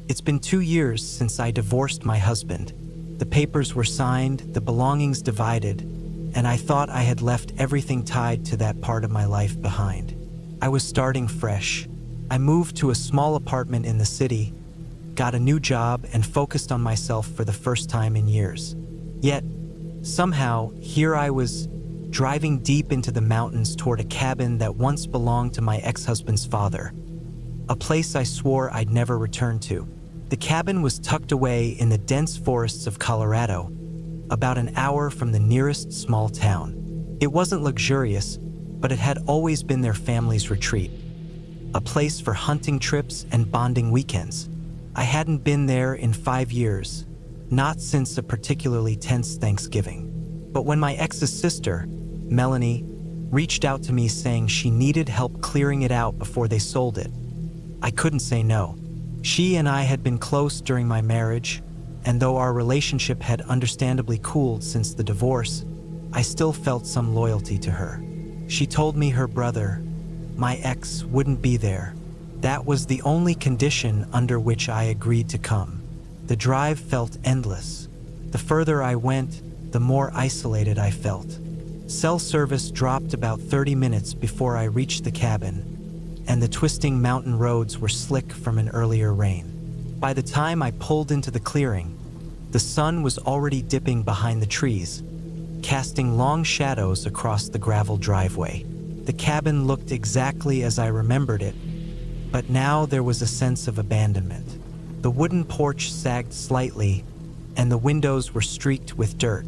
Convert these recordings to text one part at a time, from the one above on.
It's been 2 years since I divorced my husband. The papers were signed, the belongings divided, and I thought I had left everything tied to that part of my life behind. I was starting fresh. I moved to a small apartment in the city, got a new job, and focused on myself for the first time in years. Yet, somehow, here I was, driving deep into the mountains toward a cabin that once belonged to my ex-husband's father, a place I swore I'd never return to. The cabin was tucked away in the dense forests of Colorado, about an hour from the nearest small town. It wasn't luxurious, but it had always been their family's retreat, a place for hunting trips and bonding weekends. I hadn't been there in 5 years, not since a particularly tense Thanksgiving. But when my ex's sister, Melanie, reached out to me saying she needed help clearing it out before they sold it, I couldn't say no. She and I had been close during my marriage, and though our relationship had understandably cooled since the divorce, I still felt some loyalty to her. She told me her brother, my ex, wouldn't be there. That was the only condition under which I agreed to come. The drive felt endless. The further I went, the more isolated I felt. Cell service dropped about 30 minutes before I reached the cabin, and the twisting mountain roads were slick from an earlier rain. By the time I pulled into the clearing, the sun was already dipping behind the trees, casting long shadows across the gravel driveway. The cabin looked exactly as I remembered it, but now there was a sense of abandonment. The wooden porch sagged slightly, and the windows were streaked with dirt.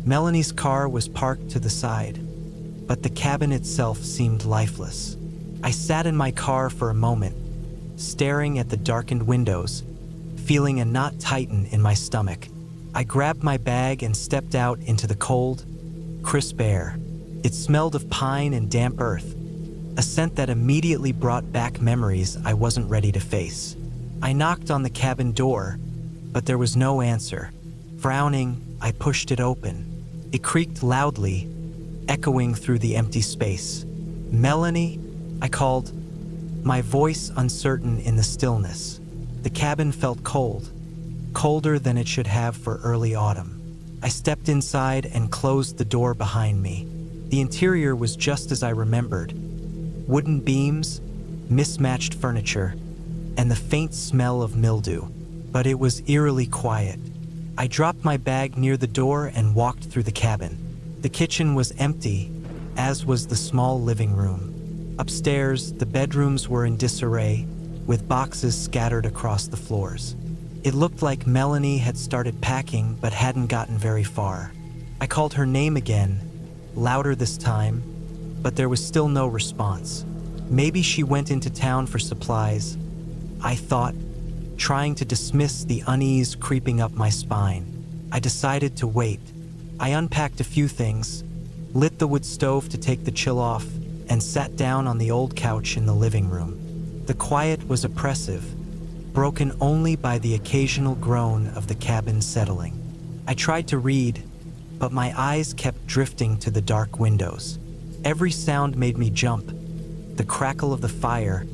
Melanie's car was parked to the side, but the cabin itself seemed lifeless. I sat in my car for a moment, staring at the darkened windows, feeling a knot tighten in my stomach. I grabbed my bag and stepped out into the cold, crisp air. It smelled of pine and damp earth, a scent that immediately brought back memories I wasn't ready to face. I knocked on the cabin door, but there was no answer. Frowning, I pushed it open. It creaked loudly, echoing through the empty space. "Melanie?" I called, my voice uncertain in the stillness. The cabin felt cold, colder than it should have for early autumn. I stepped inside and closed the door behind me. The interior was just as I remembered. Wooden beams, mismatched furniture, and the faint smell of mildew. But it was eerily quiet. I dropped my bag near the door and walked through the cabin. The kitchen was empty, as was the small living room. Upstairs, the bedrooms were in disarray, with boxes scattered across the floors. It looked like Melanie had started packing but hadn't gotten very far. I called her name again, louder this time, but there was still no response. Maybe she went into town for supplies, I thought, trying to dismiss the unease creeping up my spine. I decided to wait. I unpacked a few things, lit the wood stove to take the chill off, and sat down on the old couch in the living room. The quiet was oppressive, broken only by the occasional groan of the cabin settling. I tried to read, but my eyes kept drifting to the dark windows. Every sound made me jump: the crackle of the fire,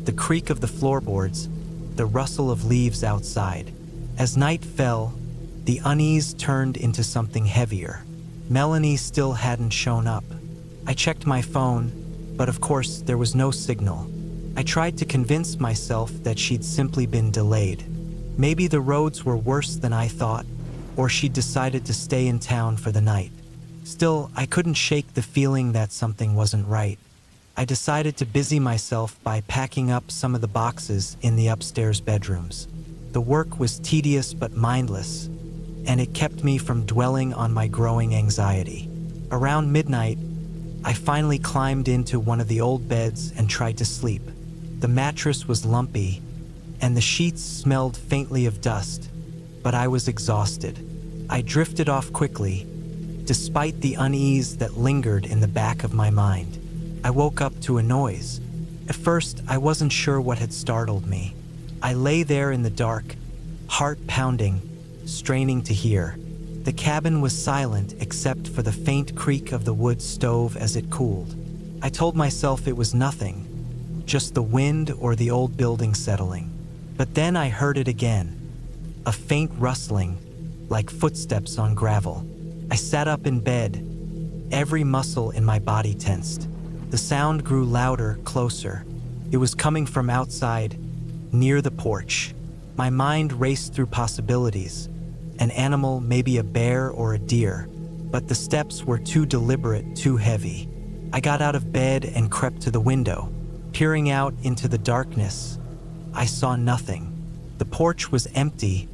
the creak of the floorboards, the rustle of leaves outside. As night fell, the unease turned into something heavier. Melanie still hadn't shown up. I checked my phone, but of course there was no signal. I tried to convince myself that she'd simply been delayed. Maybe the roads were worse than I thought, or she'd decided to stay in town for the night. Still, I couldn't shake the feeling that something wasn't right. I decided to busy myself by packing up some of the boxes in the upstairs bedrooms. The work was tedious but mindless, and it kept me from dwelling on my growing anxiety. Around midnight, I finally climbed into one of the old beds and tried to sleep. The mattress was lumpy, and the sheets smelled faintly of dust, but I was exhausted. I drifted off quickly, despite the unease that lingered in the back of my mind. I woke up to a noise. At first, I wasn't sure what had startled me. I lay there in the dark, heart pounding, straining to hear. The cabin was silent except for the faint creak of the wood stove as it cooled. I told myself it was nothing, just the wind or the old building settling. But then I heard it again, a faint rustling, like footsteps on gravel. I sat up in bed, every muscle in my body tensed. The sound grew louder, closer. It was coming from outside, near the porch. My mind raced through possibilities. An animal, maybe a bear or a deer, but the steps were too deliberate, too heavy. I got out of bed and crept to the window. Peering out into the darkness, I saw nothing. The porch was empty,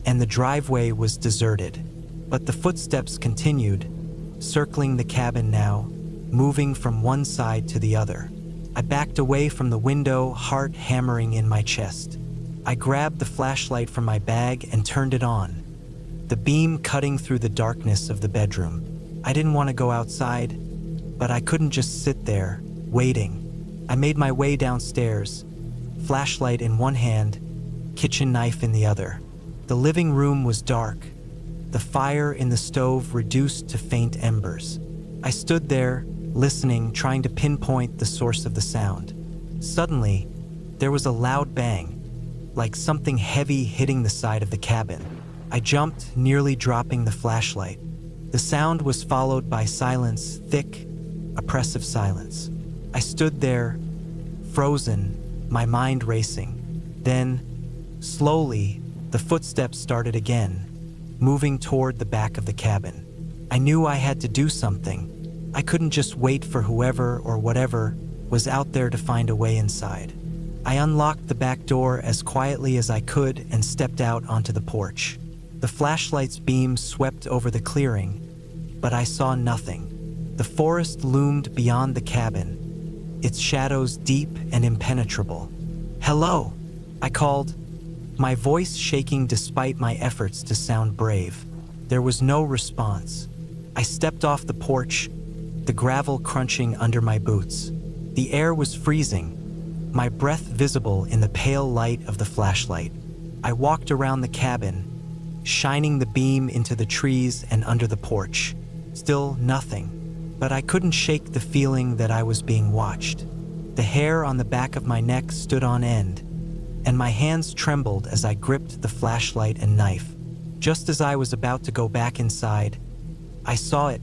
and the driveway was deserted. But the footsteps continued, circling the cabin now, moving from one side to the other. I backed away from the window, heart hammering in my chest. I grabbed the flashlight from my bag and turned it on, the beam cutting through the darkness of the bedroom. I didn't want to go outside, but I couldn't just sit there, waiting. I made my way downstairs, flashlight in one hand, kitchen knife in the other. The living room was dark, the fire in the stove reduced to faint embers. I stood there, listening, trying to pinpoint the source of the sound. Suddenly, there was a loud bang, like something heavy hitting the side of the cabin. I jumped, nearly dropping the flashlight. The sound was followed by silence, thick, oppressive silence. I stood there, frozen, my mind racing. Then, slowly, the footsteps started again, moving toward the back of the cabin. I knew I had to do something. I couldn't just wait for whoever or whatever was out there to find a way inside. I unlocked the back door as quietly as I could and stepped out onto the porch. The flashlight's beam swept over the clearing, but I saw nothing. The forest loomed beyond the cabin, its shadows deep and impenetrable. "Hello," I called, my voice shaking despite my efforts to sound brave. There was no response. I stepped off the porch, the gravel crunching under my boots. The air was freezing, my breath visible in the pale light of the flashlight. I walked around the cabin, shining the beam into the trees and under the porch. Still nothing, but I couldn't shake the feeling that I was being watched. The hair on the back of my neck stood on end, and my hands trembled as I gripped the flashlight and knife. Just as I was about to go back inside, I saw it,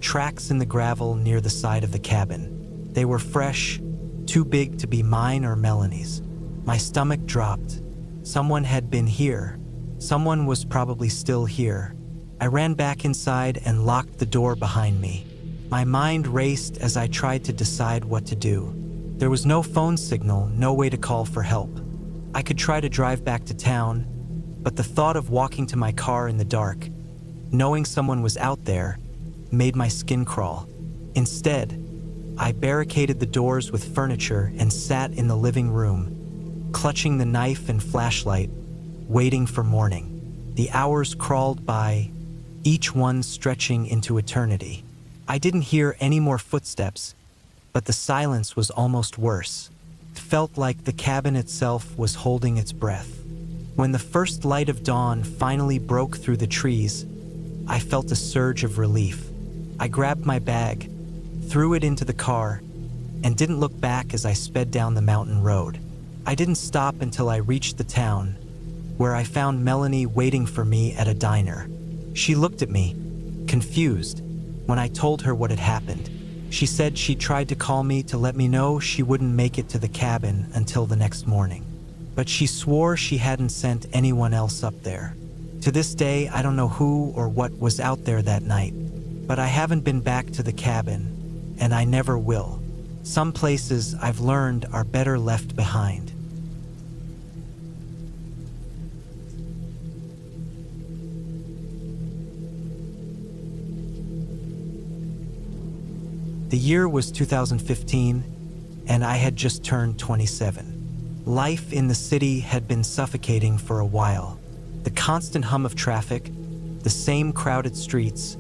tracks in the gravel near the side of the cabin. They were fresh, too big to be mine or Melanie's. My stomach dropped. Someone had been here. Someone was probably still here. I ran back inside and locked the door behind me. My mind raced as I tried to decide what to do. There was no phone signal, no way to call for help. I could try to drive back to town, but the thought of walking to my car in the dark, knowing someone was out there, made my skin crawl. Instead, I barricaded the doors with furniture and sat in the living room, clutching the knife and flashlight, waiting for morning. The hours crawled by, each one stretching into eternity. I didn't hear any more footsteps, but the silence was almost worse. It felt like the cabin itself was holding its breath. When the first light of dawn finally broke through the trees, I felt a surge of relief. I grabbed my bag, threw it into the car, and didn't look back as I sped down the mountain road. I didn't stop until I reached the town, where I found Melanie waiting for me at a diner. She looked at me, confused, when I told her what had happened. She said she tried to call me to let me know she wouldn't make it to the cabin until the next morning. But she swore she hadn't sent anyone else up there. To this day, I don't know who or what was out there that night, but I haven't been back to the cabin, and I never will. Some places I've learned are better left behind. The year was 2015, and I had just turned 27. Life in the city had been suffocating for a while. The constant hum of traffic, the same crowded streets,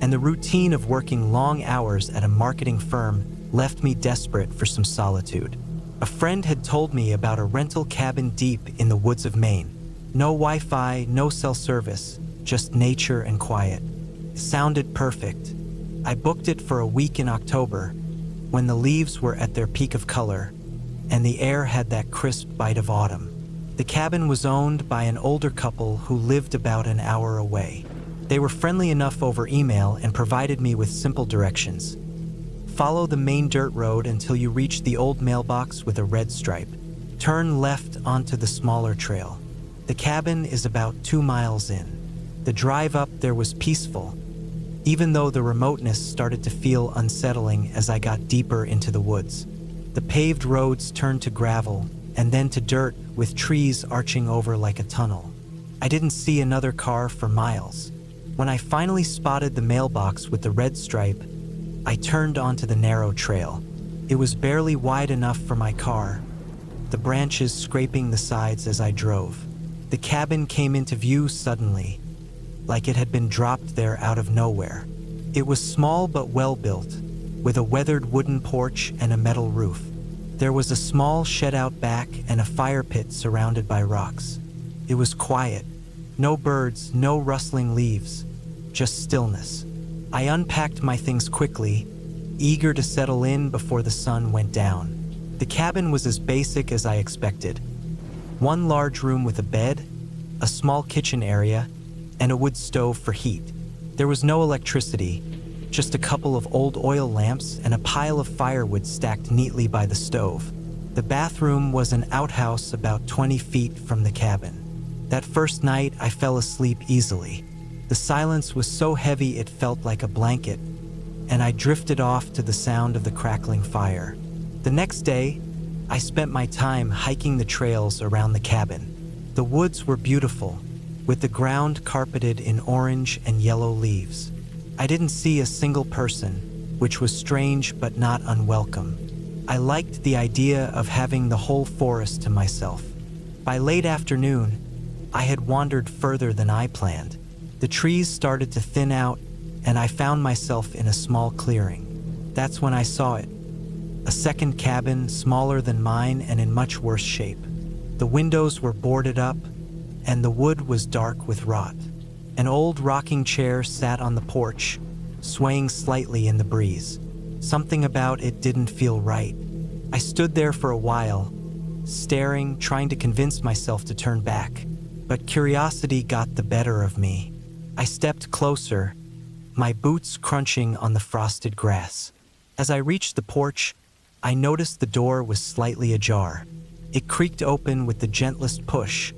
and the routine of working long hours at a marketing firm left me desperate for some solitude. A friend had told me about a rental cabin deep in the woods of Maine. No Wi-Fi, no cell service, just nature and quiet. It sounded perfect. I booked it for a week in October, when the leaves were at their peak of color, and the air had that crisp bite of autumn. The cabin was owned by an older couple who lived about an hour away. They were friendly enough over email and provided me with simple directions. Follow the main dirt road until you reach the old mailbox with a red stripe. Turn left onto the smaller trail. The cabin is about 2 miles in. The drive up there was peaceful, even though the remoteness started to feel unsettling as I got deeper into the woods. The paved roads turned to gravel and then to dirt with trees arching over like a tunnel. I didn't see another car for miles. When I finally spotted the mailbox with the red stripe, I turned onto the narrow trail. It was barely wide enough for my car, the branches scraping the sides as I drove. The cabin came into view suddenly, like it had been dropped there out of nowhere. It was small but well built, with a weathered wooden porch and a metal roof. There was a small shed out back and a fire pit surrounded by rocks. It was quiet. No birds, no rustling leaves, just stillness. I unpacked my things quickly, eager to settle in before the sun went down. The cabin was as basic as I expected. One large room with a bed, a small kitchen area, and a wood stove for heat. There was no electricity, just a couple of old oil lamps and a pile of firewood stacked neatly by the stove. The bathroom was an outhouse about 20 feet from the cabin. That first night, I fell asleep easily. The silence was so heavy it felt like a blanket, and I drifted off to the sound of the crackling fire. The next day, I spent my time hiking the trails around the cabin. The woods were beautiful, with the ground carpeted in orange and yellow leaves. I didn't see a single person, which was strange but not unwelcome. I liked the idea of having the whole forest to myself. By late afternoon, I had wandered further than I planned. The trees started to thin out, and I found myself in a small clearing. That's when I saw it. A second cabin, smaller than mine and in much worse shape. The windows were boarded up, and the wood was dark with rot. An old rocking chair sat on the porch, swaying slightly in the breeze. Something about it didn't feel right. I stood there for a while, staring, trying to convince myself to turn back. But curiosity got the better of me. I stepped closer, my boots crunching on the frosted grass. As I reached the porch, I noticed the door was slightly ajar. It creaked open with the gentlest push,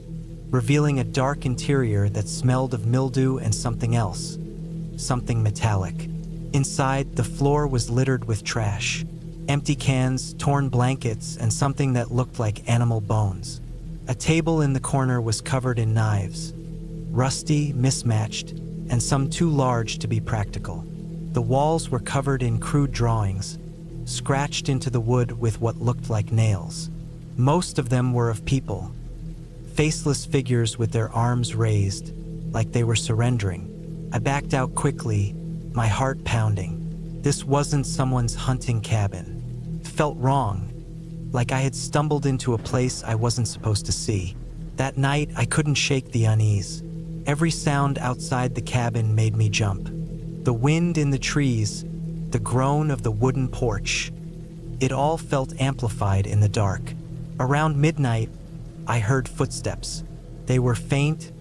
revealing a dark interior that smelled of mildew and something else, something metallic. Inside, the floor was littered with trash, empty cans, torn blankets, and something that looked like animal bones. A table in the corner was covered in knives, rusty, mismatched, and some too large to be practical. The walls were covered in crude drawings, scratched into the wood with what looked like nails. Most of them were of people, faceless figures with their arms raised, like they were surrendering. I backed out quickly, my heart pounding. This wasn't someone's hunting cabin. It felt wrong, like I had stumbled into a place I wasn't supposed to see. That night, I couldn't shake the unease. Every sound outside the cabin made me jump. The wind in the trees, the groan of the wooden porch. It all felt amplified in the dark. Around midnight, I heard footsteps. They were faint,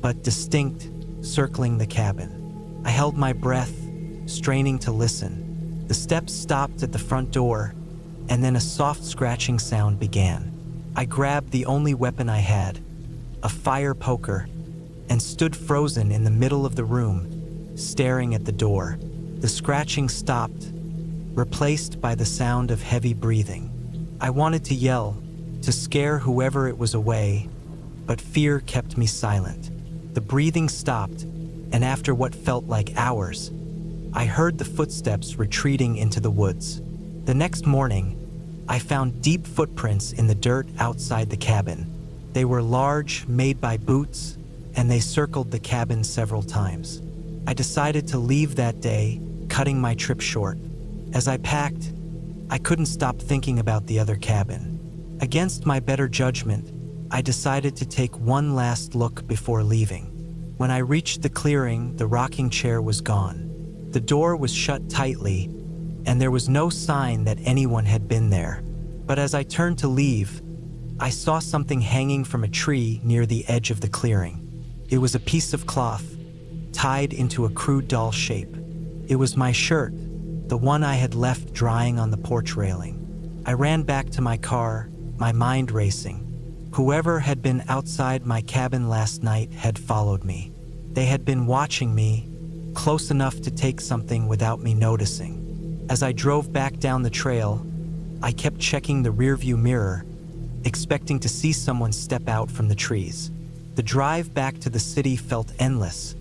but distinct, circling the cabin. I held my breath, straining to listen. The steps stopped at the front door, and then a soft scratching sound began. I grabbed the only weapon I had, a fire poker, and stood frozen in the middle of the room, staring at the door. The scratching stopped, replaced by the sound of heavy breathing. I wanted to yell, to scare whoever it was away, but fear kept me silent. The breathing stopped, and after what felt like hours, I heard the footsteps retreating into the woods. The next morning, I found deep footprints in the dirt outside the cabin. They were large, made by boots, and they circled the cabin several times. I decided to leave that day, cutting my trip short. As I packed, I couldn't stop thinking about the other cabin. Against my better judgment, I decided to take one last look before leaving. When I reached the clearing, the rocking chair was gone. The door was shut tightly, and there was no sign that anyone had been there. But as I turned to leave, I saw something hanging from a tree near the edge of the clearing. It was a piece of cloth, tied into a crude doll shape. It was my shirt, the one I had left drying on the porch railing. I ran back to my car, my mind racing. Whoever had been outside my cabin last night had followed me. They had been watching me, close enough to take something without me noticing. As I drove back down the trail, I kept checking the rearview mirror, expecting to see someone step out from the trees. The drive back to the city felt endless,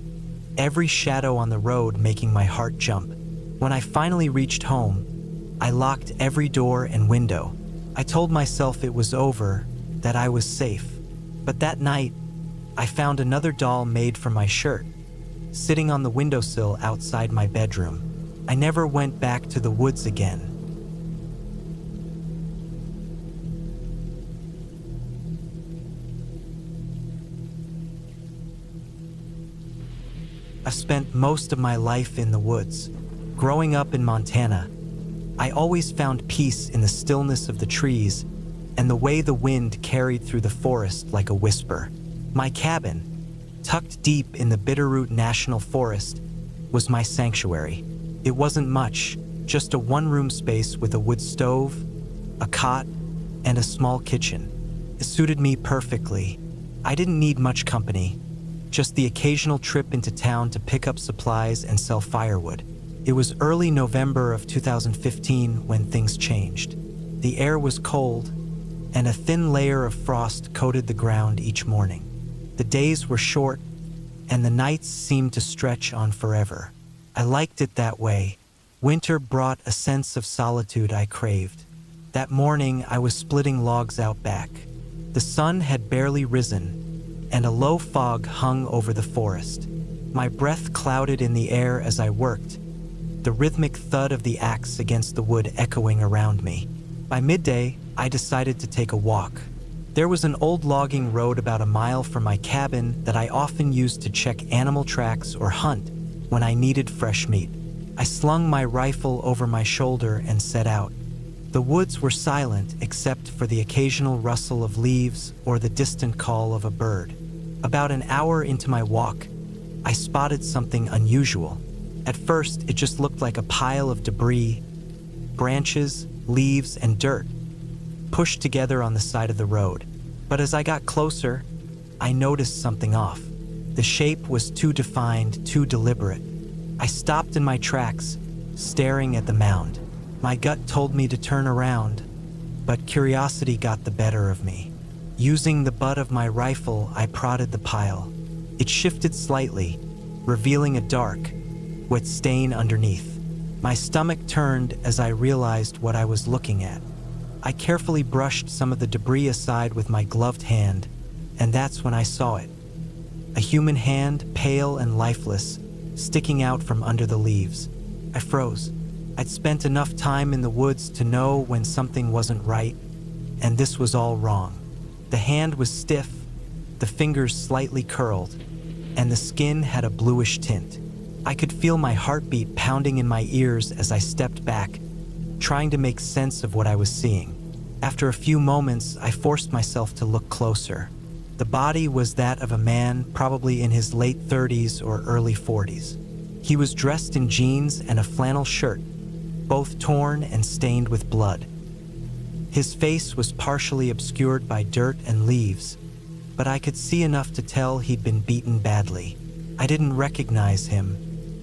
every shadow on the road making my heart jump. When I finally reached home, I locked every door and window. I told myself it was over, that I was safe. But that night, I found another doll made from my shirt, sitting on the windowsill outside my bedroom. I never went back to the woods again. I spent most of my life in the woods. Growing up in Montana, I always found peace in the stillness of the trees and the way the wind carried through the forest like a whisper. My cabin, tucked deep in the Bitterroot National Forest, was my sanctuary. It wasn't much, just a one-room space with a wood stove, a cot, and a small kitchen. It suited me perfectly. I didn't need much company, just the occasional trip into town to pick up supplies and sell firewood. It was early November of 2015 when things changed. The air was cold, and a thin layer of frost coated the ground each morning. The days were short, and the nights seemed to stretch on forever. I liked it that way. Winter brought a sense of solitude I craved. That morning, I was splitting logs out back. The sun had barely risen, and a low fog hung over the forest. My breath clouded in the air as I worked, the rhythmic thud of the axe against the wood echoing around me. By midday, I decided to take a walk. There was an old logging road about a mile from my cabin that I often used to check animal tracks or hunt when I needed fresh meat. I slung my rifle over my shoulder and set out. The woods were silent except for the occasional rustle of leaves or the distant call of a bird. About an hour into my walk, I spotted something unusual. At first, it just looked like a pile of debris, branches, leaves, and dirt, pushed together on the side of the road. But as I got closer, I noticed something off. The shape was too defined, too deliberate. I stopped in my tracks, staring at the mound. My gut told me to turn around, but curiosity got the better of me. Using the butt of my rifle, I prodded the pile. It shifted slightly, revealing a dark, wet stain underneath. My stomach turned as I realized what I was looking at. I carefully brushed some of the debris aside with my gloved hand, and that's when I saw it. A human hand, pale and lifeless, sticking out from under the leaves. I froze. I'd spent enough time in the woods to know when something wasn't right, and this was all wrong. The hand was stiff, the fingers slightly curled, and the skin had a bluish tint. I could feel my heartbeat pounding in my ears as I stepped back, trying to make sense of what I was seeing. After a few moments, I forced myself to look closer. The body was that of a man probably in his late 30s or early 40s. He was dressed in jeans and a flannel shirt, both torn and stained with blood. His face was partially obscured by dirt and leaves, but I could see enough to tell he'd been beaten badly. I didn't recognize him.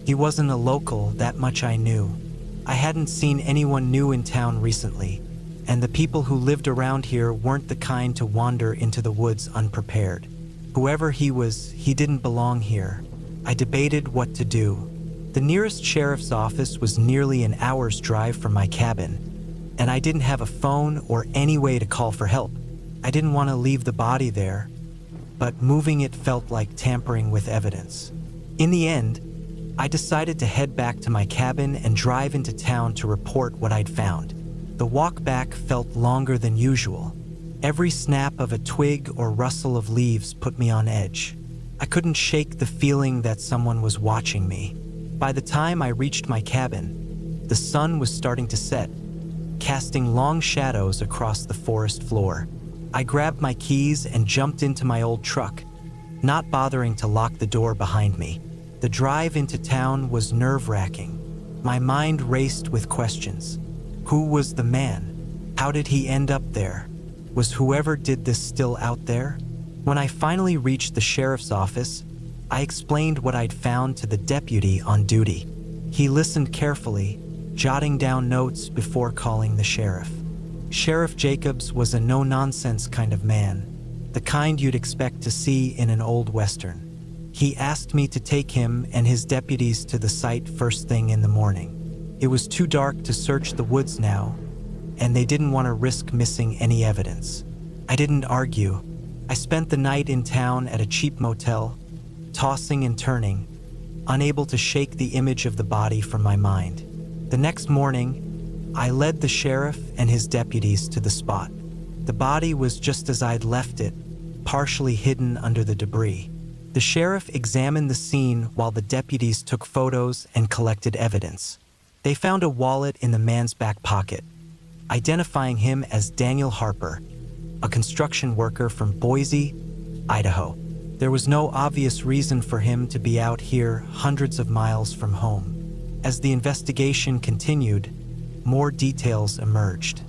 He wasn't a local, that much I knew. I hadn't seen anyone new in town recently, and the people who lived around here weren't the kind to wander into the woods unprepared. Whoever he was, he didn't belong here. I debated what to do. The nearest sheriff's office was nearly an hour's drive from my cabin, and I didn't have a phone or any way to call for help. I didn't want to leave the body there, but moving it felt like tampering with evidence. In the end, I decided to head back to my cabin and drive into town to report what I'd found. The walk back felt longer than usual. Every snap of a twig or rustle of leaves put me on edge. I couldn't shake the feeling that someone was watching me. By the time I reached my cabin, the sun was starting to set, casting long shadows across the forest floor. I grabbed my keys and jumped into my old truck, not bothering to lock the door behind me. The drive into town was nerve-wracking. My mind raced with questions. Who was the man? How did he end up there? Was whoever did this still out there? When I finally reached the sheriff's office, I explained what I'd found to the deputy on duty. He listened carefully, jotting down notes before calling the sheriff. Sheriff Jacobs was a no-nonsense kind of man, the kind you'd expect to see in an old western. He asked me to take him and his deputies to the site first thing in the morning. It was too dark to search the woods now, and they didn't want to risk missing any evidence. I didn't argue. I spent the night in town at a cheap motel, tossing and turning, unable to shake the image of the body from my mind. The next morning, I led the sheriff and his deputies to the spot. The body was just as I'd left it, partially hidden under the debris. The sheriff examined the scene while the deputies took photos and collected evidence. They found a wallet in the man's back pocket, identifying him as Daniel Harper, a construction worker from Boise, Idaho. There was no obvious reason for him to be out here hundreds of miles from home. As the investigation continued, more details emerged.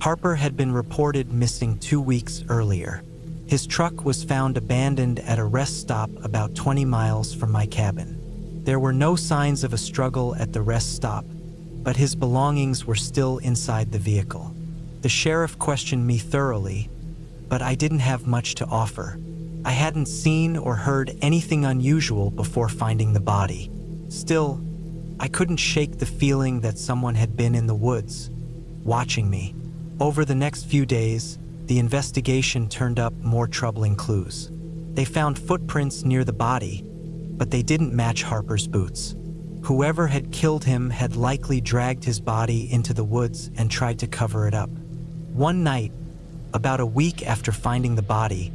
Harper had been reported missing 2 weeks earlier. His truck was found abandoned at a rest stop about 20 miles from my cabin. There were no signs of a struggle at the rest stop, but his belongings were still inside the vehicle. The sheriff questioned me thoroughly, but I didn't have much to offer. I hadn't seen or heard anything unusual before finding the body. Still, I couldn't shake the feeling that someone had been in the woods, watching me. Over the next few days, the investigation turned up more troubling clues. They found footprints near the body, but they didn't match Harper's boots. Whoever had killed him had likely dragged his body into the woods and tried to cover it up. One night, about a week after finding the body,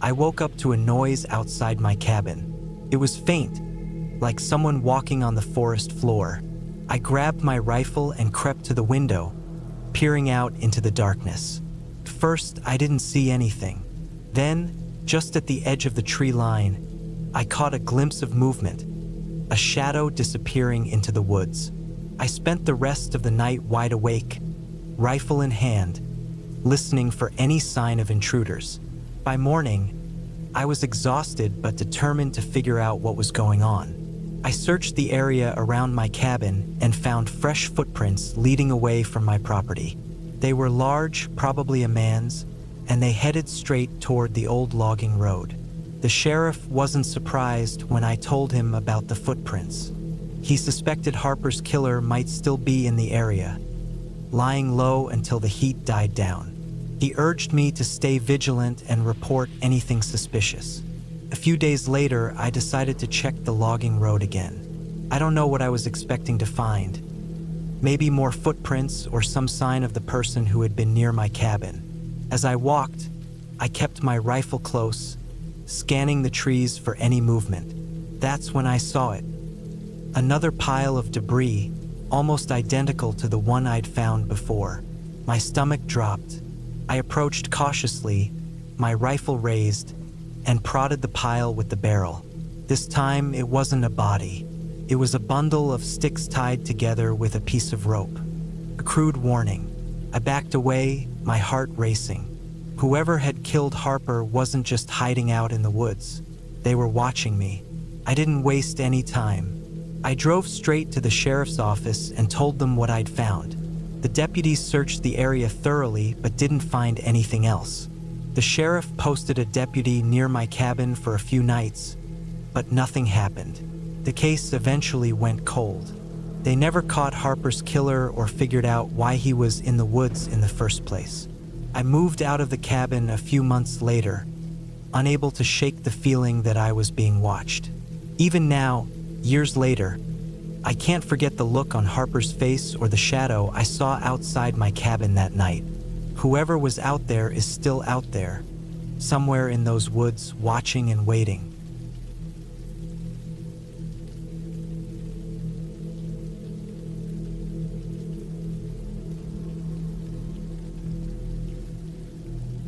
I woke up to a noise outside my cabin. It was faint, like someone walking on the forest floor. I grabbed my rifle and crept to the window, peering out into the darkness. First, I didn't see anything. Then, just at the edge of the tree line, I caught a glimpse of movement, a shadow disappearing into the woods. I spent the rest of the night wide awake, rifle in hand, listening for any sign of intruders. By morning, I was exhausted but determined to figure out what was going on. I searched the area around my cabin and found fresh footprints leading away from my property. They were large, probably a man's, and they headed straight toward the old logging road. The sheriff wasn't surprised when I told him about the footprints. He suspected Harper's killer might still be in the area, lying low until the heat died down. He urged me to stay vigilant and report anything suspicious. A few days later, I decided to check the logging road again. I don't know what I was expecting to find. Maybe more footprints or some sign of the person who had been near my cabin. As I walked, I kept my rifle close, scanning the trees for any movement. That's when I saw it. Another pile of debris, almost identical to the one I'd found before. My stomach dropped. I approached cautiously, my rifle raised, and prodded the pile with the barrel. This time, it wasn't a body. It was a bundle of sticks tied together with a piece of rope. A crude warning. I backed away, my heart racing. Whoever had killed Harper wasn't just hiding out in the woods. They were watching me. I didn't waste any time. I drove straight to the sheriff's office and told them what I'd found. The deputies searched the area thoroughly but didn't find anything else. The sheriff posted a deputy near my cabin for a few nights, but nothing happened. The case eventually went cold. They never caught Harper's killer or figured out why he was in the woods in the first place. I moved out of the cabin a few months later, unable to shake the feeling that I was being watched. Even now, years later, I can't forget the look on Harper's face or the shadow I saw outside my cabin that night. Whoever was out there is still out there, somewhere in those woods, watching and waiting.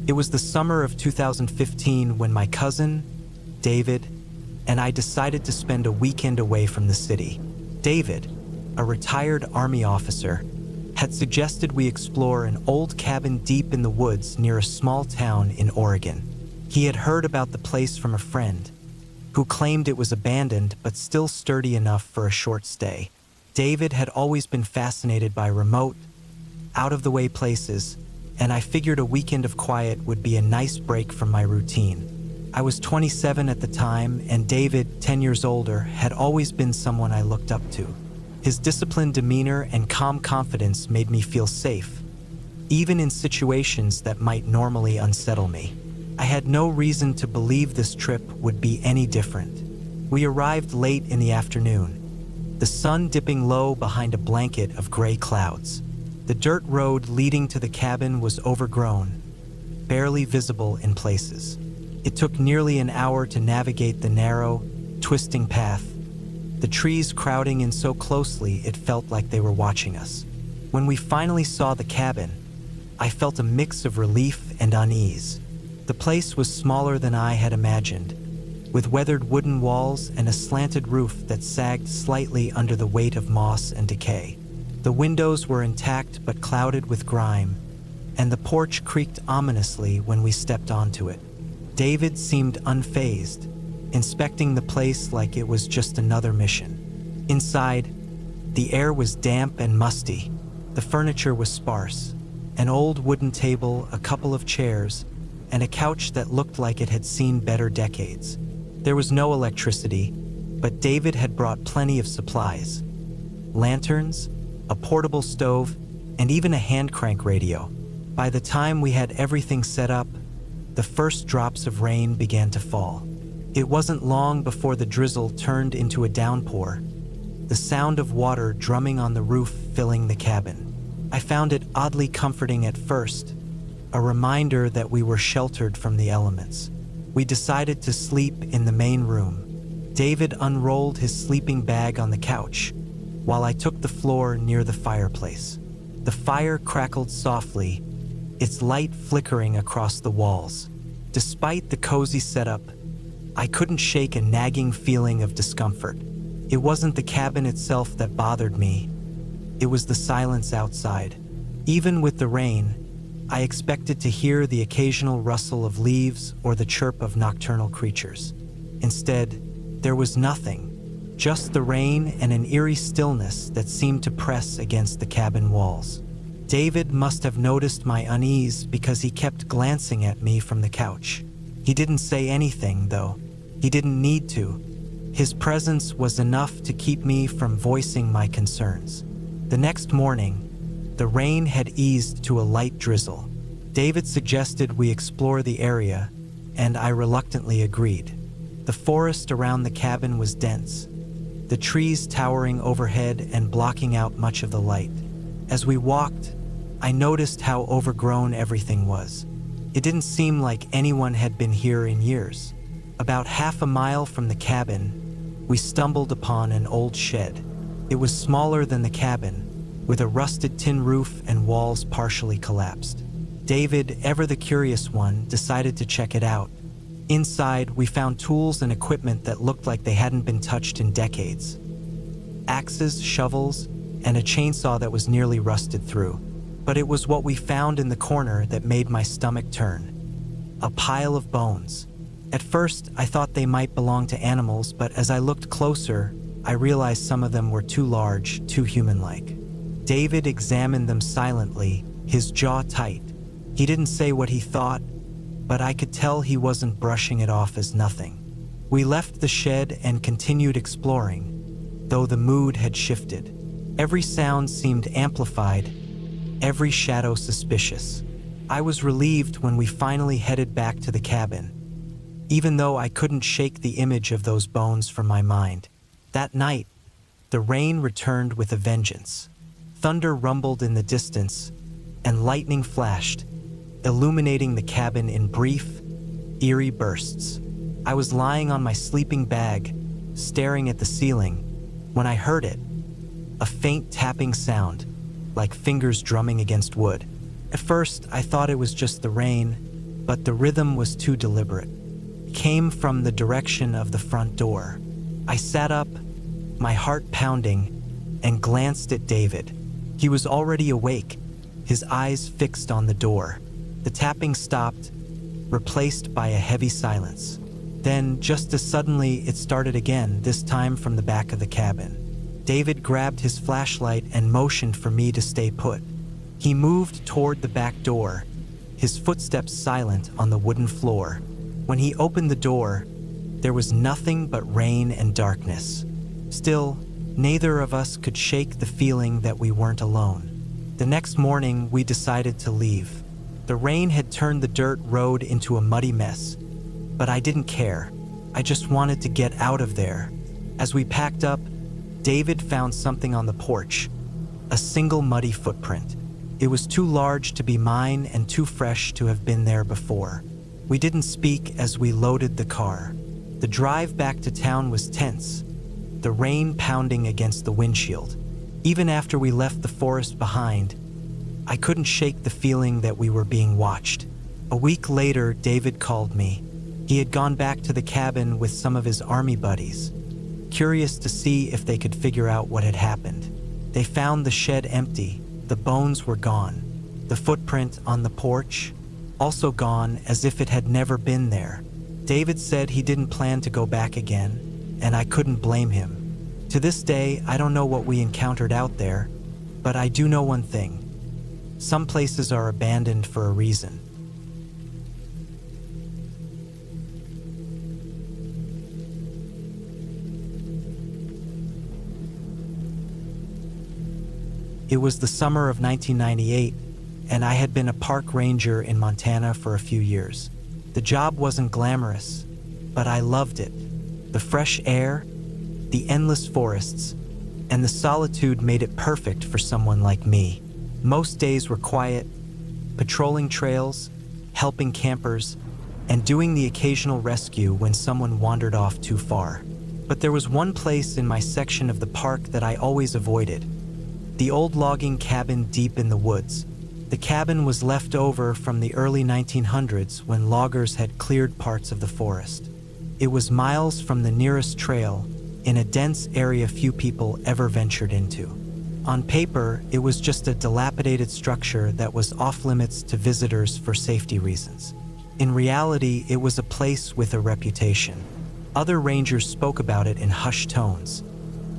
It was the summer of 2015 when my cousin, David, and I decided to spend a weekend away from the city. David, a retired Army officer, had suggested we explore an old cabin deep in the woods near a small town in Oregon. He had heard about the place from a friend, who claimed it was abandoned but still sturdy enough for a short stay. David had always been fascinated by remote, out-of-the-way places, and I figured a weekend of quiet would be a nice break from my routine. I was 27 at the time, and David, 10 years older, had always been someone I looked up to. His disciplined demeanor and calm confidence made me feel safe, even in situations that might normally unsettle me. I had no reason to believe this trip would be any different. We arrived late in the afternoon, the sun dipping low behind a blanket of gray clouds. The dirt road leading to the cabin was overgrown, barely visible in places. It took nearly an hour to navigate the narrow, twisting path, the trees crowding in so closely it felt like they were watching us. When we finally saw the cabin, I felt a mix of relief and unease. The place was smaller than I had imagined, with weathered wooden walls and a slanted roof that sagged slightly under the weight of moss and decay. The windows were intact but clouded with grime, and the porch creaked ominously when we stepped onto it. David seemed unfazed, inspecting the place like it was just another mission. Inside, the air was damp and musty. The furniture was sparse, an old wooden table, a couple of chairs, and a couch that looked like it had seen better decades. There was no electricity, but David had brought plenty of supplies. Lanterns, a portable stove, and even a hand crank radio. By the time we had everything set up, the first drops of rain began to fall. It wasn't long before the drizzle turned into a downpour, the sound of water drumming on the roof filling the cabin. I found it oddly comforting at first, a reminder that we were sheltered from the elements. We decided to sleep in the main room. David unrolled his sleeping bag on the couch, while I took the floor near the fireplace. The fire crackled softly, its light flickering across the walls. Despite the cozy setup, I couldn't shake a nagging feeling of discomfort. It wasn't the cabin itself that bothered me. It was the silence outside. Even with the rain, I expected to hear the occasional rustle of leaves or the chirp of nocturnal creatures. Instead, there was nothing, just the rain and an eerie stillness that seemed to press against the cabin walls. David must have noticed my unease because he kept glancing at me from the couch. He didn't say anything, though. He didn't need to. His presence was enough to keep me from voicing my concerns. The next morning, the rain had eased to a light drizzle. David suggested we explore the area, and I reluctantly agreed. The forest around the cabin was dense, the trees towering overhead and blocking out much of the light. As we walked, I noticed how overgrown everything was. It didn't seem like anyone had been here in years. About half a mile from the cabin, we stumbled upon an old shed. It was smaller than the cabin, with a rusted tin roof and walls partially collapsed. David, ever the curious one, decided to check it out. Inside, we found tools and equipment that looked like they hadn't been touched in decades. Axes, shovels, and a chainsaw that was nearly rusted through. But it was what we found in the corner that made my stomach turn. A pile of bones. At first, I thought they might belong to animals, but as I looked closer, I realized some of them were too large, too human-like. David examined them silently, his jaw tight. He didn't say what he thought, but I could tell he wasn't brushing it off as nothing. We left the shed and continued exploring, though the mood had shifted. Every sound seemed amplified, every shadow suspicious. I was relieved when we finally headed back to the cabin, even though I couldn't shake the image of those bones from my mind. That night, the rain returned with a vengeance. Thunder rumbled in the distance, and lightning flashed, illuminating the cabin in brief, eerie bursts. I was lying on my sleeping bag, staring at the ceiling, when I heard it, a faint tapping sound, like fingers drumming against wood. At first, I thought it was just the rain, but the rhythm was too deliberate. It came from the direction of the front door. I sat up, my heart pounding, and glanced at David. He was already awake, his eyes fixed on the door. The tapping stopped, replaced by a heavy silence. Then, just as suddenly, it started again, this time from the back of the cabin. David grabbed his flashlight and motioned for me to stay put. He moved toward the back door, his footsteps silent on the wooden floor. When he opened the door, there was nothing but rain and darkness. Still, neither of us could shake the feeling that we weren't alone. The next morning, we decided to leave. The rain had turned the dirt road into a muddy mess, but I didn't care. I just wanted to get out of there. As we packed up, David found something on the porch, a single muddy footprint. It was too large to be mine and too fresh to have been there before. We didn't speak as we loaded the car. The drive back to town was tense, the rain pounding against the windshield. Even after we left the forest behind, I couldn't shake the feeling that we were being watched. A week later, David called me. He had gone back to the cabin with some of his army buddies, curious to see if they could figure out what had happened. They found the shed empty, the bones were gone. The footprint on the porch, also gone as if it had never been there. David said he didn't plan to go back again, and I couldn't blame him. To this day, I don't know what we encountered out there, but I do know one thing. Some places are abandoned for a reason. It was the summer of 1998, and I had been a park ranger in Montana for a few years. The job wasn't glamorous, but I loved it. The fresh air, the endless forests, and the solitude made it perfect for someone like me. Most days were quiet, patrolling trails, helping campers, and doing the occasional rescue when someone wandered off too far. But there was one place in my section of the park that I always avoided: the old logging cabin deep in the woods. The cabin was left over from the early 1900s when loggers had cleared parts of the forest. It was miles from the nearest trail, in a dense area few people ever ventured into. On paper, it was just a dilapidated structure that was off-limits to visitors for safety reasons. In reality, it was a place with a reputation. Other rangers spoke about it in hushed tones,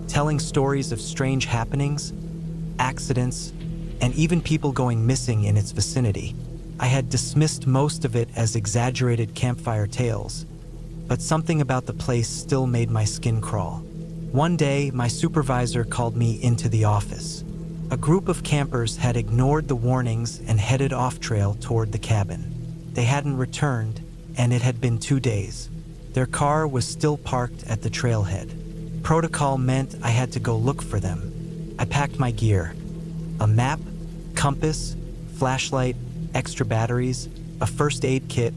telling stories of strange happenings, accidents, and even people going missing in its vicinity. I had dismissed most of it as exaggerated campfire tales, but something about the place still made my skin crawl. One day, my supervisor called me into the office. A group of campers had ignored the warnings and headed off-trail toward the cabin. They hadn't returned, and it had been 2 days. Their car was still parked at the trailhead. Protocol meant I had to go look for them. I packed my gear: a map, compass, flashlight, extra batteries, a first aid kit,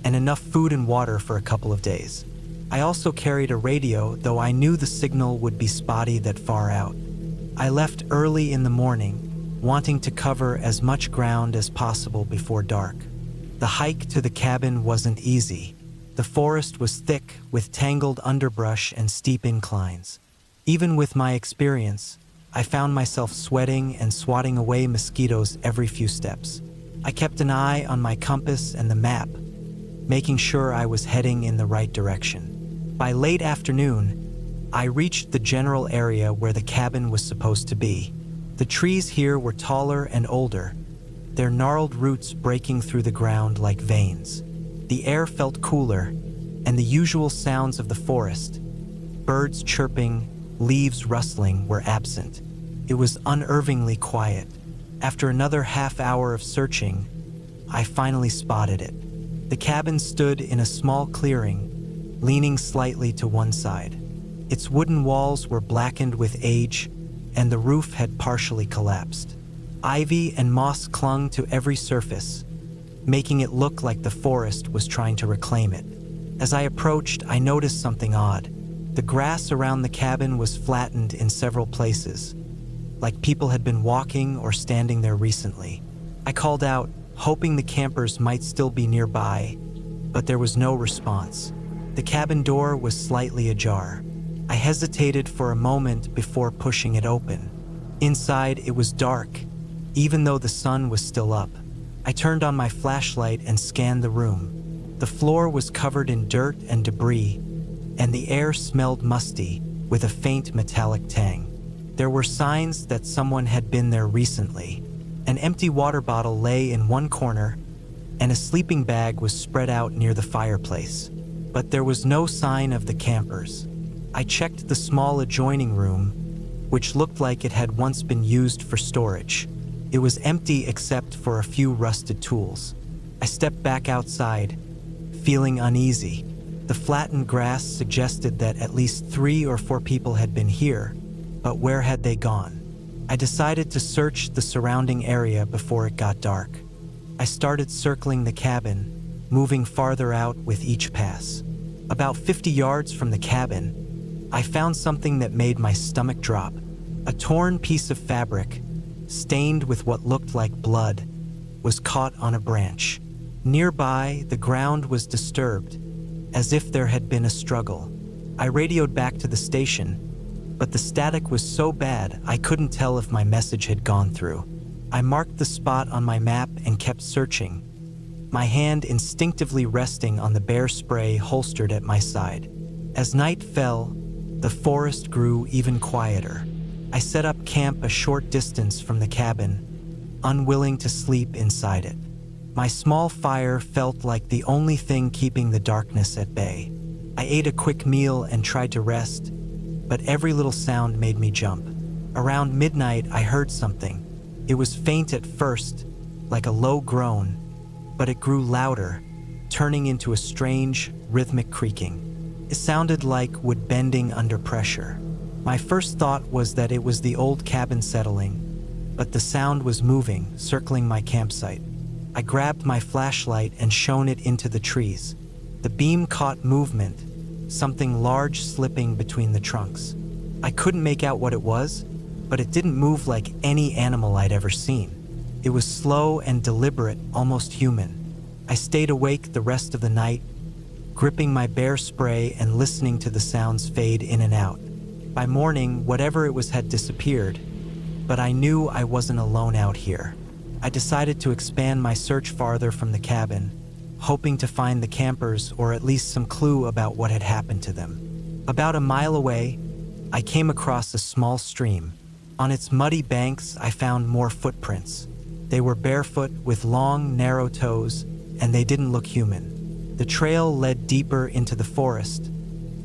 and enough food and water for a couple of days. I also carried a radio, though I knew the signal would be spotty that far out. I left early in the morning, wanting to cover as much ground as possible before dark. The hike to the cabin wasn't easy. The forest was thick with tangled underbrush and steep inclines. Even with my experience, I found myself sweating and swatting away mosquitoes every few steps. I kept an eye on my compass and the map, making sure I was heading in the right direction. By late afternoon, I reached the general area where the cabin was supposed to be. The trees here were taller and older, their gnarled roots breaking through the ground like veins. The air felt cooler, and the usual sounds of the forest, birds chirping, leaves rustling, were absent. It was unnervingly quiet. After another half hour of searching, I finally spotted it. The cabin stood in a small clearing, leaning slightly to one side. Its wooden walls were blackened with age, and the roof had partially collapsed. Ivy and moss clung to every surface, making it look like the forest was trying to reclaim it. As I approached, I noticed something odd. The grass around the cabin was flattened in several places, like people had been walking or standing there recently. I called out, hoping the campers might still be nearby, but there was no response. The cabin door was slightly ajar. I hesitated for a moment before pushing it open. Inside, it was dark, even though the sun was still up. I turned on my flashlight and scanned the room. The floor was covered in dirt and debris, and the air smelled musty, with a faint metallic tang. There were signs that someone had been there recently. An empty water bottle lay in one corner, and a sleeping bag was spread out near the fireplace. But there was no sign of the campers. I checked the small adjoining room, which looked like it had once been used for storage. It was empty except for a few rusted tools. I stepped back outside, feeling uneasy. The flattened grass suggested that at least 3 or 4 people had been here, but where had they gone? I decided to search the surrounding area before it got dark. I started circling the cabin, moving farther out with each pass. About 50 yards from the cabin, I found something that made my stomach drop. A torn piece of fabric, stained with what looked like blood, was caught on a branch. Nearby, the ground was disturbed, as if there had been a struggle. I radioed back to the station, but the static was so bad I couldn't tell if my message had gone through. I marked the spot on my map and kept searching, my hand instinctively resting on the bear spray holstered at my side. As night fell, the forest grew even quieter. I set up camp a short distance from the cabin, unwilling to sleep inside it. My small fire felt like the only thing keeping the darkness at bay. I ate a quick meal and tried to rest, but every little sound made me jump. Around midnight, I heard something. It was faint at first, like a low groan, but it grew louder, turning into a strange, rhythmic creaking. It sounded like wood bending under pressure. My first thought was that it was the old cabin settling, but the sound was moving, circling my campsite. I grabbed my flashlight and shone it into the trees. The beam caught movement, something large slipping between the trunks. I couldn't make out what it was, but it didn't move like any animal I'd ever seen. It was slow and deliberate, almost human. I stayed awake the rest of the night, gripping my bear spray and listening to the sounds fade in and out. By morning, whatever it was had disappeared, but I knew I wasn't alone out here. I decided to expand my search farther from the cabin, hoping to find the campers or at least some clue about what had happened to them. About a mile away, I came across a small stream. On its muddy banks, I found more footprints. They were barefoot with long, narrow toes, and they didn't look human. The trail led deeper into the forest,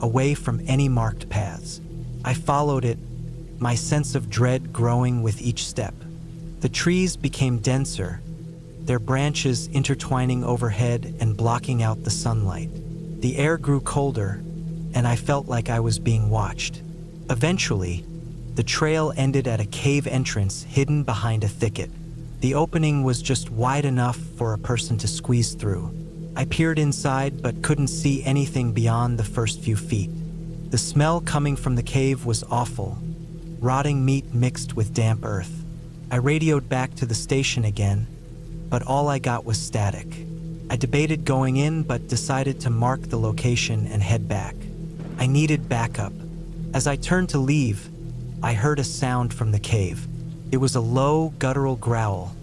away from any marked paths. I followed it, my sense of dread growing with each step. The trees became denser, their branches intertwining overhead and blocking out the sunlight. The air grew colder, and I felt like I was being watched. Eventually, the trail ended at a cave entrance hidden behind a thicket. The opening was just wide enough for a person to squeeze through. I peered inside but couldn't see anything beyond the first few feet. The smell coming from the cave was awful, rotting meat mixed with damp earth. I radioed back to the station again, but all I got was static. I debated going in but decided to mark the location and head back. I needed backup. As I turned to leave, I heard a sound from the cave. It was a low, guttural growl,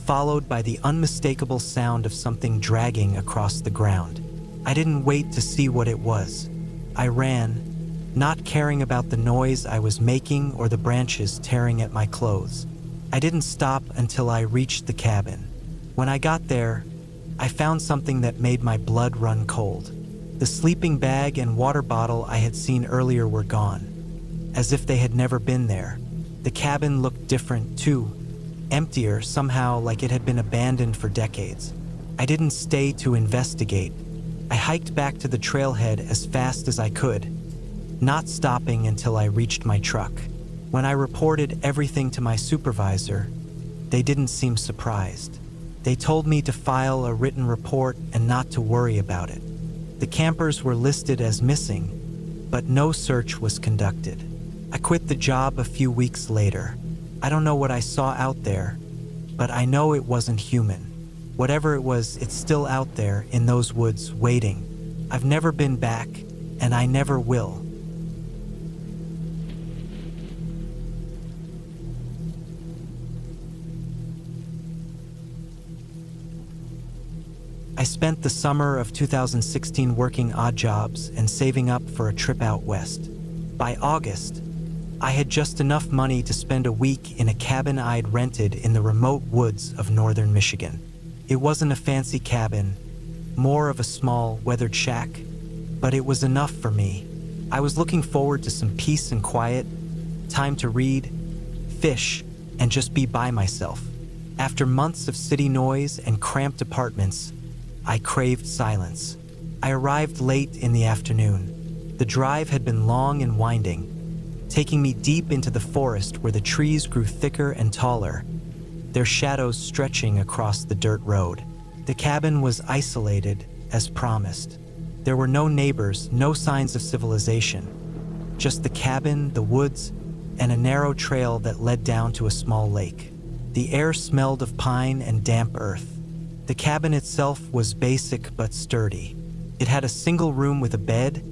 followed by the unmistakable sound of something dragging across the ground. I didn't wait to see what it was. I ran, not caring about the noise I was making or the branches tearing at my clothes. I didn't stop until I reached the cabin. When I got there, I found something that made my blood run cold. The sleeping bag and water bottle I had seen earlier were gone, as if they had never been there. The cabin looked different too, emptier somehow, like it had been abandoned for decades. I didn't stay to investigate. I hiked back to the trailhead as fast as I could, not stopping until I reached my truck. When I reported everything to my supervisor, they didn't seem surprised. They told me to file a written report and not to worry about it. The campers were listed as missing, but no search was conducted. I quit the job a few weeks later. I don't know what I saw out there, but I know it wasn't human. Whatever it was, it's still out there in those woods waiting. I've never been back, and I never will. I spent the summer of 2016 working odd jobs and saving up for a trip out west. By August, I had just enough money to spend a week in a cabin I'd rented in the remote woods of northern Michigan. It wasn't a fancy cabin, more of a small, weathered shack, but it was enough for me. I was looking forward to some peace and quiet, time to read, fish, and just be by myself. After months of city noise and cramped apartments, I craved silence. I arrived late in the afternoon. The drive had been long and winding, taking me deep into the forest where the trees grew thicker and taller, their shadows stretching across the dirt road. The cabin was isolated, as promised. There were no neighbors, no signs of civilization. Just the cabin, the woods, and a narrow trail that led down to a small lake. The air smelled of pine and damp earth. The cabin itself was basic but sturdy. It had a single room with a bed,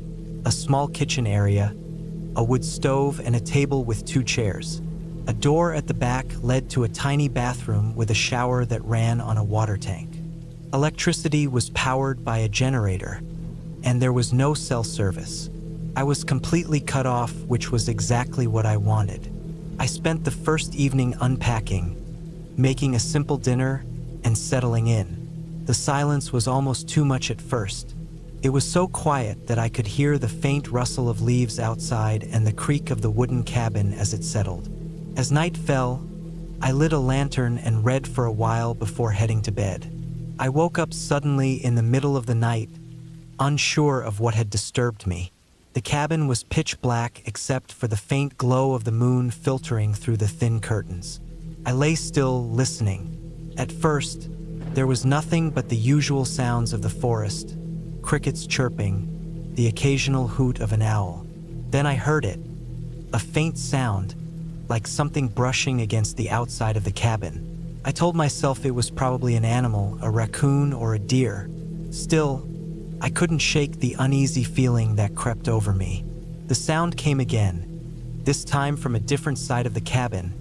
a small kitchen area, a wood stove, and a table with 2 chairs. A door at the back led to a tiny bathroom with a shower that ran on a water tank. Electricity was powered by a generator, and there was no cell service. I was completely cut off, which was exactly what I wanted. I spent the first evening unpacking, making a simple dinner, and settling in. The silence was almost too much at first. It was so quiet that I could hear the faint rustle of leaves outside and the creak of the wooden cabin as it settled. As night fell, I lit a lantern and read for a while before heading to bed. I woke up suddenly in the middle of the night, unsure of what had disturbed me. The cabin was pitch black except for the faint glow of the moon filtering through the thin curtains. I lay still, listening. At first, there was nothing but the usual sounds of the forest, crickets chirping, the occasional hoot of an owl. Then I heard it, a faint sound, like something brushing against the outside of the cabin. I told myself it was probably an animal, a raccoon or a deer. Still, I couldn't shake the uneasy feeling that crept over me. The sound came again, this time from a different side of the cabin,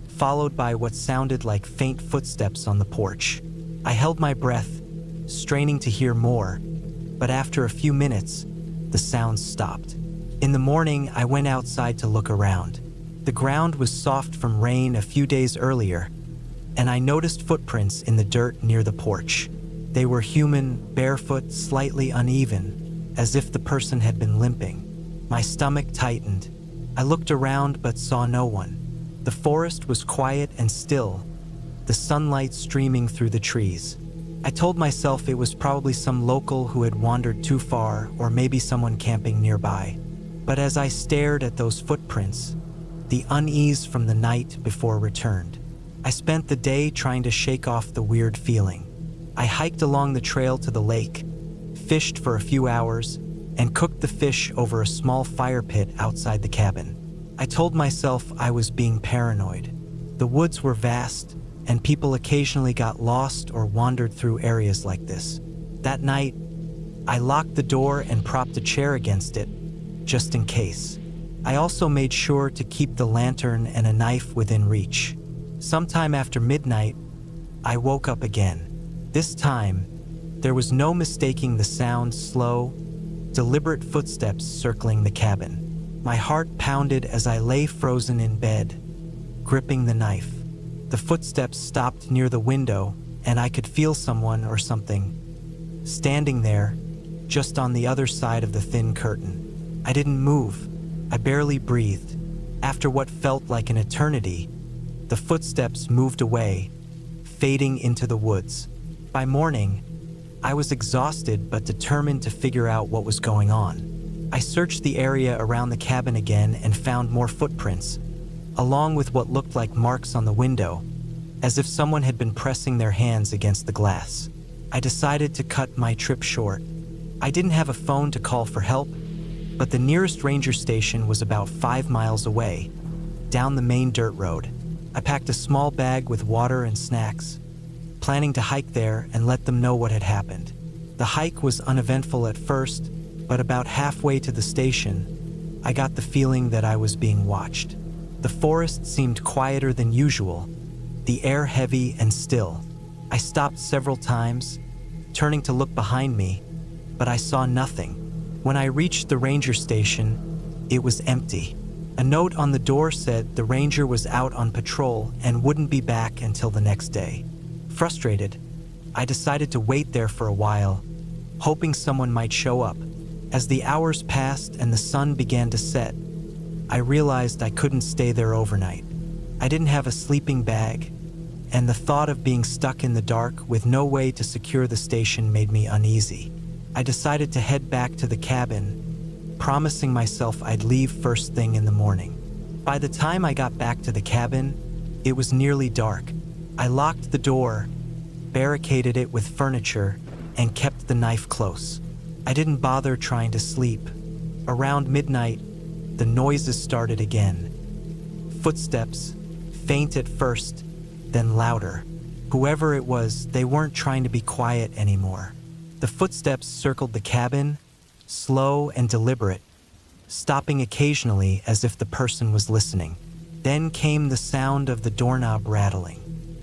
followed by what sounded like faint footsteps on the porch. I held my breath, straining to hear more, but after a few minutes, the sounds stopped. In the morning, I went outside to look around. The ground was soft from rain a few days earlier, and I noticed footprints in the dirt near the porch. They were human, barefoot, slightly uneven, as if the person had been limping. My stomach tightened. I looked around but saw no one. The forest was quiet and still, the sunlight streaming through the trees. I told myself it was probably some local who had wandered too far, or maybe someone camping nearby. But as I stared at those footprints, the unease from the night before returned. I spent the day trying to shake off the weird feeling. I hiked along the trail to the lake, fished for a few hours, and cooked the fish over a small fire pit outside the cabin. I told myself I was being paranoid. The woods were vast, and people occasionally got lost or wandered through areas like this. That night, I locked the door and propped a chair against it, just in case. I also made sure to keep the lantern and a knife within reach. Sometime after midnight, I woke up again. This time, there was no mistaking the sound: slow, deliberate footsteps circling the cabin. My heart pounded as I lay frozen in bed, gripping the knife. The footsteps stopped near the window, and I could feel someone or something standing there, just on the other side of the thin curtain. I didn't move. I barely breathed. After what felt like an eternity, the footsteps moved away, fading into the woods. By morning, I was exhausted but determined to figure out what was going on. I searched the area around the cabin again and found more footprints, along with what looked like marks on the window, as if someone had been pressing their hands against the glass. I decided to cut my trip short. I didn't have a phone to call for help, but the nearest ranger station was about 5 miles away, down the main dirt road. I packed a small bag with water and snacks, planning to hike there and let them know what had happened. The hike was uneventful at first, but about halfway to the station, I got the feeling that I was being watched. The forest seemed quieter than usual, the air heavy and still. I stopped several times, turning to look behind me, but I saw nothing. When I reached the ranger station, it was empty. A note on the door said the ranger was out on patrol and wouldn't be back until the next day. Frustrated, I decided to wait there for a while, hoping someone might show up. As the hours passed and the sun began to set, I realized I couldn't stay there overnight. I didn't have a sleeping bag, and the thought of being stuck in the dark with no way to secure the station made me uneasy. I decided to head back to the cabin, promising myself I'd leave first thing in the morning. By the time I got back to the cabin, it was nearly dark. I locked the door, barricaded it with furniture, and kept the knife close. I didn't bother trying to sleep. Around midnight, the noises started again. Footsteps, faint at first, then louder. Whoever it was, they weren't trying to be quiet anymore. The footsteps circled the cabin, slow and deliberate, stopping occasionally as if the person was listening. Then came the sound of the doorknob rattling.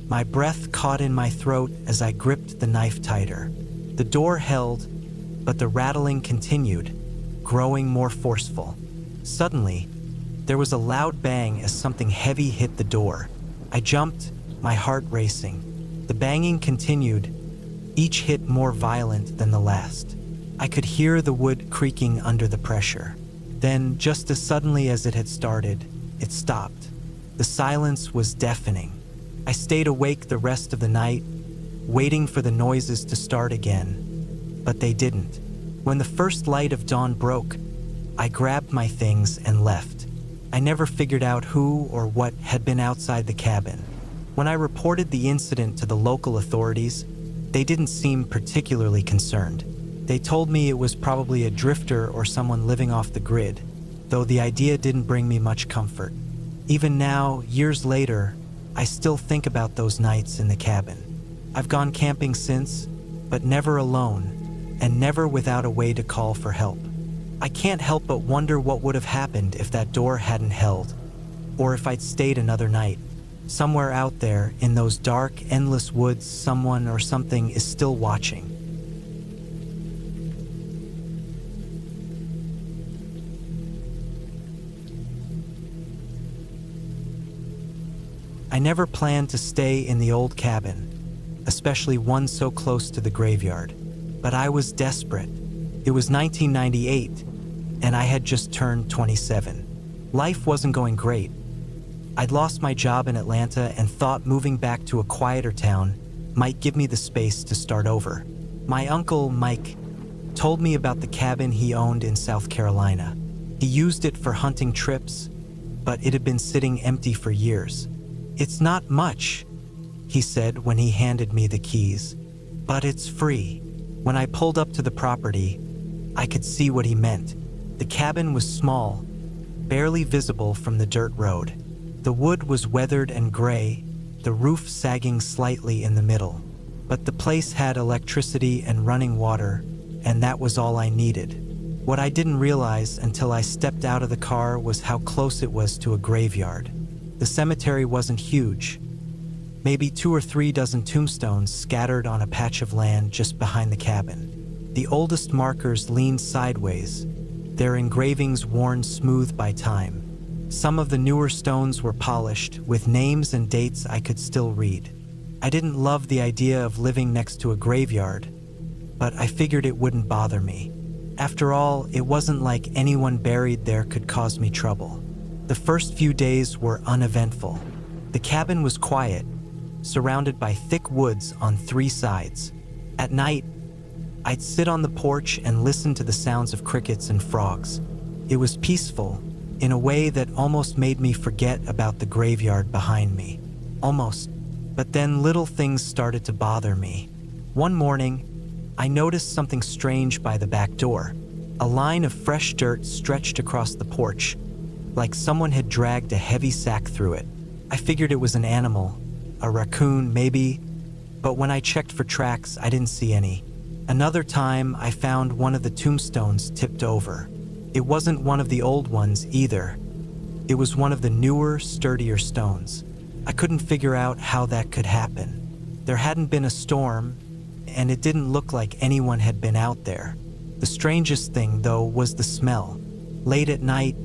My breath caught in my throat as I gripped the knife tighter. The door held, but the rattling continued, growing more forceful. Suddenly, there was a loud bang as something heavy hit the door. I jumped, my heart racing. The banging continued, each hit more violent than the last. I could hear the wood creaking under the pressure. Then, just as suddenly as it had started, it stopped. The silence was deafening. I stayed awake the rest of the night, waiting for the noises to start again, but they didn't. When the first light of dawn broke, I grabbed my things and left. I never figured out who or what had been outside the cabin. When I reported the incident to the local authorities, they didn't seem particularly concerned. They told me it was probably a drifter or someone living off the grid, though the idea didn't bring me much comfort. Even now, years later, I still think about those nights in the cabin. I've gone camping since, but never alone, and never without a way to call for help. I can't help but wonder what would have happened if that door hadn't held, or if I'd stayed another night. Somewhere out there, in those dark, endless woods, someone or something is still watching. I never planned to stay in the old cabin, especially one so close to the graveyard. But I was desperate. It was 1998, and I had just turned 27. Life wasn't going great. I'd lost my job in Atlanta and thought moving back to a quieter town might give me the space to start over. My uncle, Mike, told me about the cabin he owned in South Carolina. He used it for hunting trips, but it had been sitting empty for years. "It's not much," he said when he handed me the keys, "but it's free." When I pulled up to the property, I could see what he meant. The cabin was small, barely visible from the dirt road. The wood was weathered and gray, the roof sagging slightly in the middle. But the place had electricity and running water, and that was all I needed. What I didn't realize until I stepped out of the car was how close it was to a graveyard. The cemetery wasn't huge, maybe 2 or 3 dozen tombstones scattered on a patch of land just behind the cabin. The oldest markers leaned sideways, their engravings worn smooth by time. Some of the newer stones were polished, with names and dates I could still read. I didn't love the idea of living next to a graveyard, but I figured it wouldn't bother me. After all, it wasn't like anyone buried there could cause me trouble. The first few days were uneventful. The cabin was quiet, surrounded by thick woods on 3 sides. At night, I'd sit on the porch and listen to the sounds of crickets and frogs. It was peaceful, in a way that almost made me forget about the graveyard behind me. Almost. But then little things started to bother me. One morning, I noticed something strange by the back door. A line of fresh dirt stretched across the porch, like someone had dragged a heavy sack through it. I figured it was an animal, a raccoon maybe, but when I checked for tracks, I didn't see any. Another time, I found one of the tombstones tipped over. It wasn't one of the old ones either. It was one of the newer, sturdier stones. I couldn't figure out how that could happen. There hadn't been a storm, and it didn't look like anyone had been out there. The strangest thing, though, was the smell. Late at night,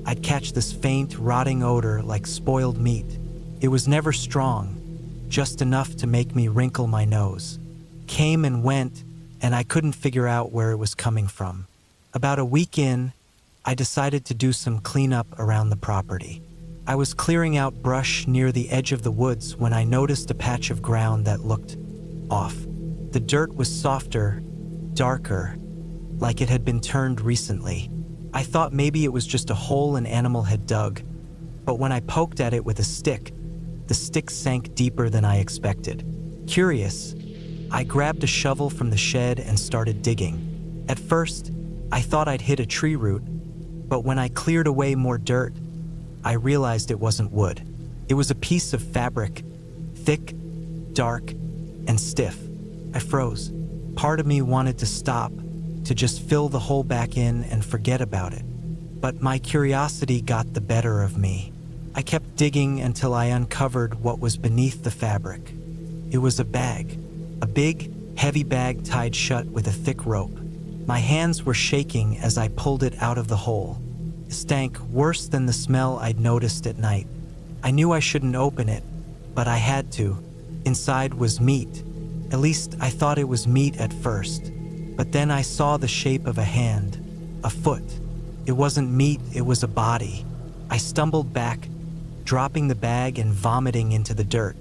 I'd catch this faint, rotting odor like spoiled meat. It was never strong, just enough to make me wrinkle my nose. Came and went, and I couldn't figure out where it was coming from. About a week in, I decided to do some cleanup around the property. I was clearing out brush near the edge of the woods when I noticed a patch of ground that looked off. The dirt was softer, darker, like it had been turned recently. I thought maybe it was just a hole an animal had dug, but when I poked at it with a stick, the stick sank deeper than I expected. Curious, I grabbed a shovel from the shed and started digging. At first, I thought I'd hit a tree root, but when I cleared away more dirt, I realized it wasn't wood. It was a piece of fabric, thick, dark, and stiff. I froze. Part of me wanted to stop, to just fill the hole back in and forget about it. But my curiosity got the better of me. I kept digging until I uncovered what was beneath the fabric. It was a bag. A big, heavy bag tied shut with a thick rope. My hands were shaking as I pulled it out of the hole. It stank worse than the smell I'd noticed at night. I knew I shouldn't open it, but I had to. Inside was meat. At least I thought it was meat at first. But then I saw the shape of a hand, a foot. It wasn't meat, it was a body. I stumbled back, dropping the bag and vomiting into the dirt.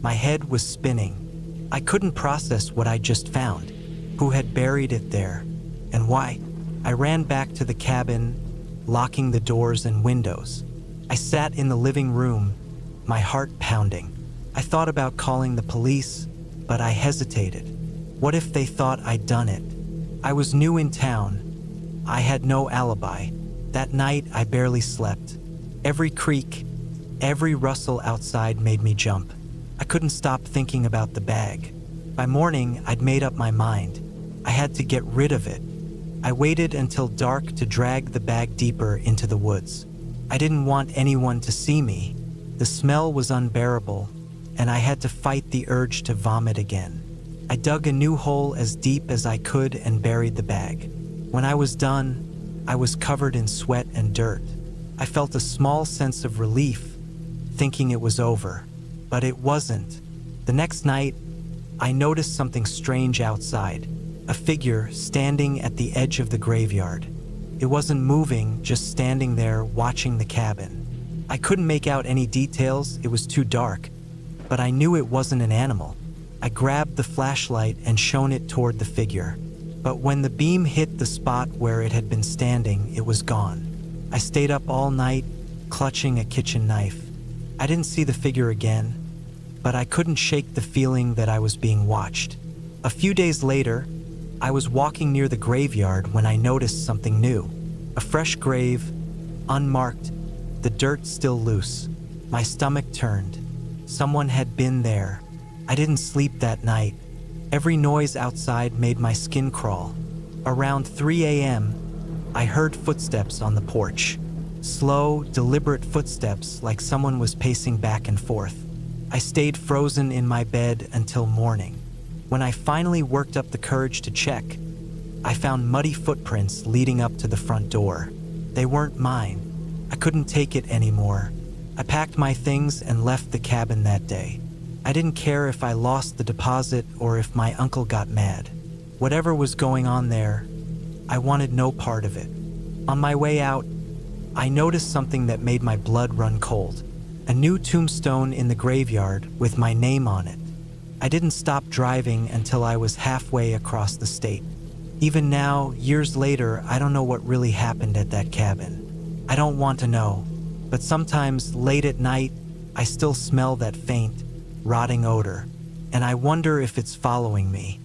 My head was spinning. I couldn't process what I just found. Who had buried it there? And why? I ran back to the cabin, locking the doors and windows. I sat in the living room, my heart pounding. I thought about calling the police, but I hesitated. What if they thought I'd done it? I was new in town. I had no alibi. That night, I barely slept. Every creak, every rustle outside made me jump. I couldn't stop thinking about the bag. By morning, I'd made up my mind. I had to get rid of it. I waited until dark to drag the bag deeper into the woods. I didn't want anyone to see me. The smell was unbearable, and I had to fight the urge to vomit again. I dug a new hole as deep as I could and buried the bag. When I was done, I was covered in sweat and dirt. I felt a small sense of relief, thinking it was over, but it wasn't. The next night, I noticed something strange outside, a figure standing at the edge of the graveyard. It wasn't moving, just standing there watching the cabin. I couldn't make out any details, it was too dark, but I knew it wasn't an animal. I grabbed the flashlight and shone it toward the figure, but when the beam hit the spot where it had been standing, it was gone. I stayed up all night, clutching a kitchen knife. I didn't see the figure again, but I couldn't shake the feeling that I was being watched. A few days later, I was walking near the graveyard when I noticed something new. A fresh grave, unmarked, the dirt still loose. My stomach turned. Someone had been there. I didn't sleep that night. Every noise outside made my skin crawl. Around 3 a.m., I heard footsteps on the porch. Slow, deliberate footsteps like someone was pacing back and forth. I stayed frozen in my bed until morning. When I finally worked up the courage to check, I found muddy footprints leading up to the front door. They weren't mine. I couldn't take it anymore. I packed my things and left the cabin that day. I didn't care if I lost the deposit or if my uncle got mad. Whatever was going on there, I wanted no part of it. On my way out, I noticed something that made my blood run cold. A new tombstone in the graveyard with my name on it. I didn't stop driving until I was halfway across the state. Even now, years later, I don't know what really happened at that cabin. I don't want to know, but sometimes late at night, I still smell that faint, rotting odor, and I wonder if it's following me.